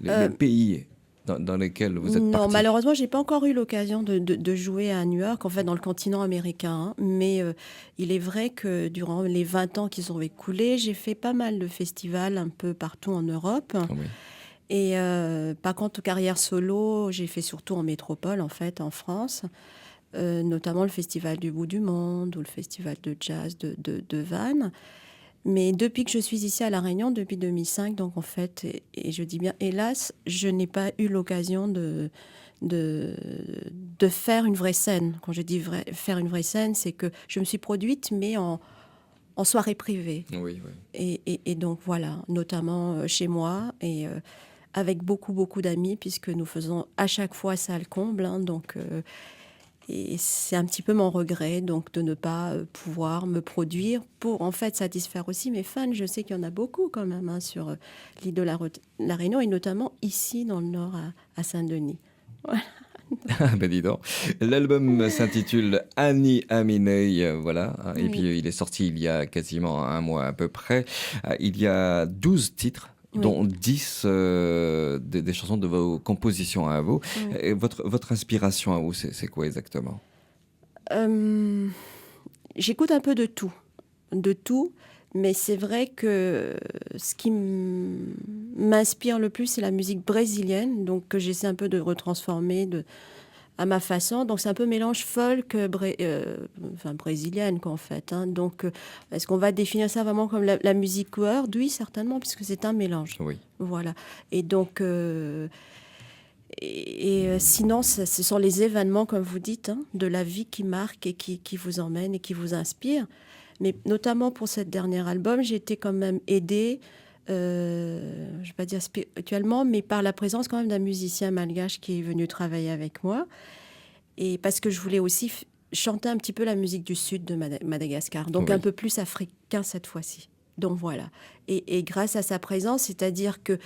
les pays dans lesquels vous êtes Non, partis? malheureusement, j'ai pas encore eu l'occasion de jouer à New York, en fait, dans le continent américain, hein. Mais il est vrai que durant les 20 ans qui sont écoulés, j'ai fait pas mal de festivals un peu partout en Europe. Ah oui. Et par contre, carrière solo, j'ai fait surtout en métropole, en fait, en France. Notamment le Festival du Bout du Monde ou le Festival de jazz de Vannes. Mais depuis que je suis ici à La Réunion, depuis 2005, donc en fait, et je dis bien hélas, je n'ai pas eu l'occasion de faire une vraie scène. Quand je dis faire une vraie scène, c'est que je me suis produite, mais en soirée privée. Oui, oui. Et donc voilà, notamment chez moi et avec beaucoup, beaucoup d'amis, puisque nous faisons à chaque fois salle comble. Hein, donc, et c'est un petit peu mon regret donc, de ne pas pouvoir me produire pour en fait satisfaire aussi mes fans. Je sais qu'il y en a beaucoup quand même hein, sur l'île de la Réunion et notamment ici dans le nord à Saint-Denis. Voilà. Ah ben dis donc. L'album s'intitule Annie Aminey, voilà. Et Oui. puis il est sorti il y a quasiment un mois à peu près. Il y a 12 titres. Oui. Dont 10 des chansons de vos compositions à vous. Oui. Et votre inspiration à vous, c'est quoi exactement? J'écoute un peu de tout, mais c'est vrai que ce qui m'inspire le plus, c'est la musique brésilienne, donc que j'essaie un peu de retransformer à ma façon. Donc c'est un peu mélange folk, brésilienne quoi, en fait. Hein. Donc est-ce qu'on va définir ça vraiment comme la musique world? Oui, certainement, puisque c'est un mélange. Oui. Voilà. Et donc... sinon, ce sont les événements, comme vous dites, hein, de la vie qui marquent et qui vous emmènent et qui vous inspirent. Mais notamment pour cet dernier album, j'ai été quand même aidée, je ne vais pas dire spirituellement, mais par la présence quand même d'un musicien malgache qui est venu travailler avec moi. Et parce que je voulais aussi chanter un petit peu la musique du sud de Madagascar, donc Oui. un peu plus africain cette fois-ci. Donc voilà. Et grâce à sa présence, c'est-à-dire que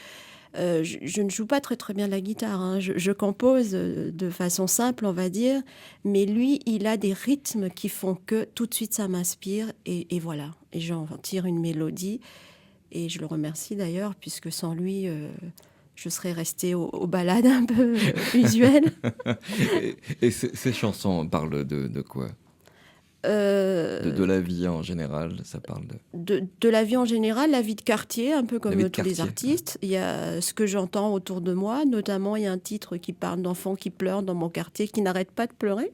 je ne joue pas très très bien la guitare, hein. Je compose de façon simple, on va dire, mais lui, il a des rythmes qui font que tout de suite ça m'inspire et voilà. Et j'en tire une mélodie et je le remercie d'ailleurs puisque sans lui, je serais restée aux balades un peu usuelles. Et ces chansons parlent de quoi? De la vie en général, ça parle de la vie en général, la vie de quartier, un peu La comme vie de tous les quartier. artistes. Il y a ce que j'entends autour de moi, notamment il y a un titre qui parle d'enfants qui pleurent dans mon quartier, qui n'arrêtent pas de pleurer.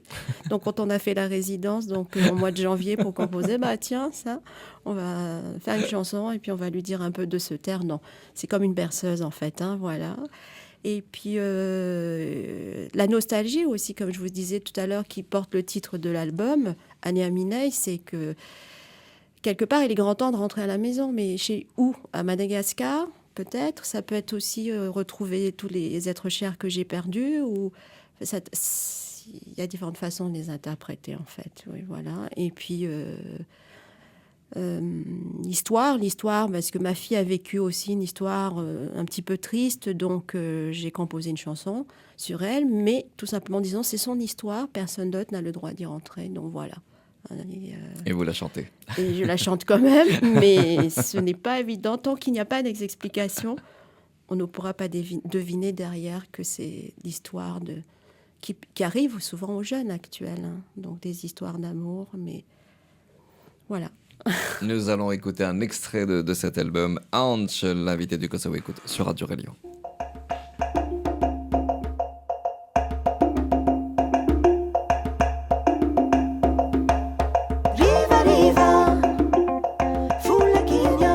Donc quand on a fait la résidence, donc au mois de janvier pour composer, bah tiens, ça, on va faire une chanson et puis on va lui dire un peu de se taire. Non, c'est comme une berceuse en fait, hein, voilà. Et puis la nostalgie aussi, comme je vous disais tout à l'heure, qui porte le titre de l'album, Annie Aminey, c'est que quelque part, il est grand temps de rentrer à la maison. Mais chez où? À Madagascar, peut-être. Ça peut être aussi retrouver tous les êtres chers que j'ai perdus. Ou il y a différentes façons de les interpréter, en fait. Oui, voilà. Et puis... l'histoire, parce que ma fille a vécu aussi une histoire un petit peu triste, donc j'ai composé une chanson sur elle, mais tout simplement disant c'est son histoire, personne d'autre n'a le droit d'y rentrer, donc voilà. Et vous la chantez. Et je la chante quand même, mais ce n'est pas évident, tant qu'il n'y a pas d'explication, on ne pourra pas deviner derrière que c'est l'histoire qui arrive souvent aux jeunes actuels, hein. Donc des histoires d'amour, mais voilà. Nous allons écouter un extrait de cet album, Ange, l'invité du Kosovo écoute sur Radio Réunion. Riva, riva, fulla chigna.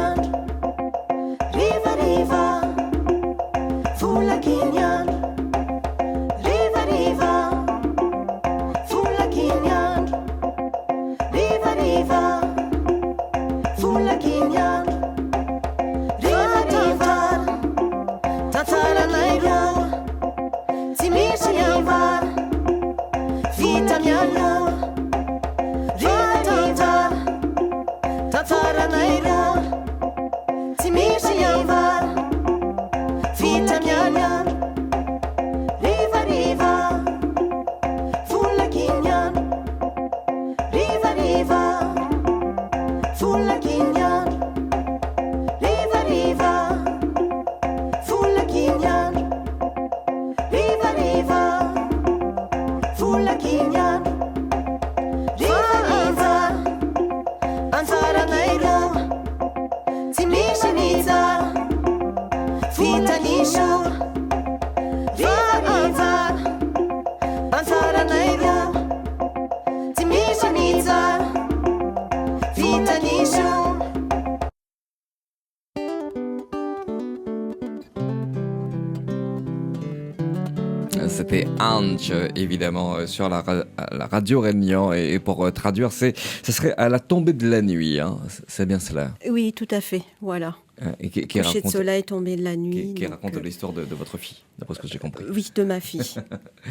C'était Ange, évidemment, sur la radio Réunion. Et pour traduire, ça serait à la tombée de la nuit. Hein. C'est bien cela. Oui, tout à fait. Voilà. Et qui Coucher raconte, de soleil, tombée de la nuit. qui raconte l'histoire de votre fille, d'après ce que j'ai compris. Oui, de ma fille.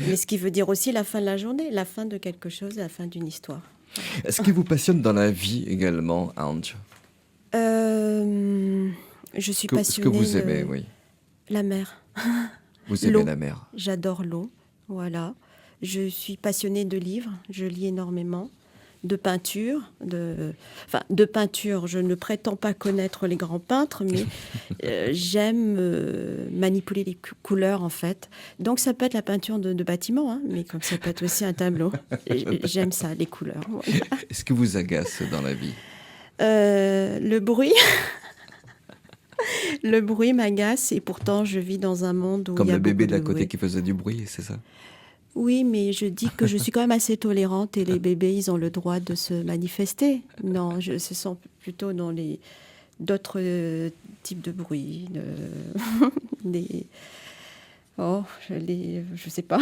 Mais ce qui veut dire aussi la fin de la journée, la fin de quelque chose, la fin d'une histoire. Est-ce qui vous passionne dans la vie également, Ange? Je suis passionnée. Ce que vous aimez, oui. La mer. Vous aimez la mer. J'adore l'eau, voilà. Je suis passionnée de livres, je lis énormément. De peinture, de peinture, je ne prétends pas connaître les grands peintres, mais j'aime manipuler les couleurs, en fait. Donc, ça peut être la peinture de bâtiments, hein, mais comme ça peut être aussi un tableau. J'aime ça, les couleurs. Voilà. Est-ce que vous agace dans la vie? Le bruit. Le bruit m'agace, et pourtant, je vis dans un monde où Comme il y a le bébé beaucoup d'à côté bruit. qui faisait du bruit, c'est ça? Oui, mais je dis que je suis quand même assez tolérante, et les bébés, ils ont le droit de se manifester. Non, ce sont plutôt dans d'autres types de bruit. Je sais pas.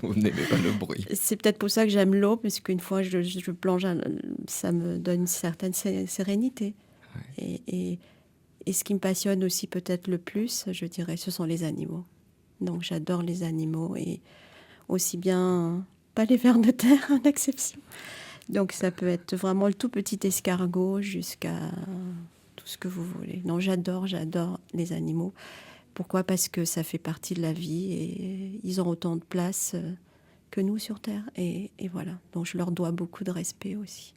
Vous n'aimez pas le bruit. C'est peut-être pour ça que j'aime l'eau, parce qu'une fois je plonge, ça me donne une certaine sérénité. Ouais. Et ce qui me passionne aussi peut-être le plus, je dirais, ce sont les animaux. Donc j'adore les animaux, et aussi bien, pas les vers de terre, en exception. Donc ça peut être vraiment le tout petit escargot jusqu'à tout ce que vous voulez. Non, j'adore les animaux. Pourquoi ? Parce que ça fait partie de la vie, et ils ont autant de place que nous sur Terre. Et voilà, donc je leur dois beaucoup de respect aussi.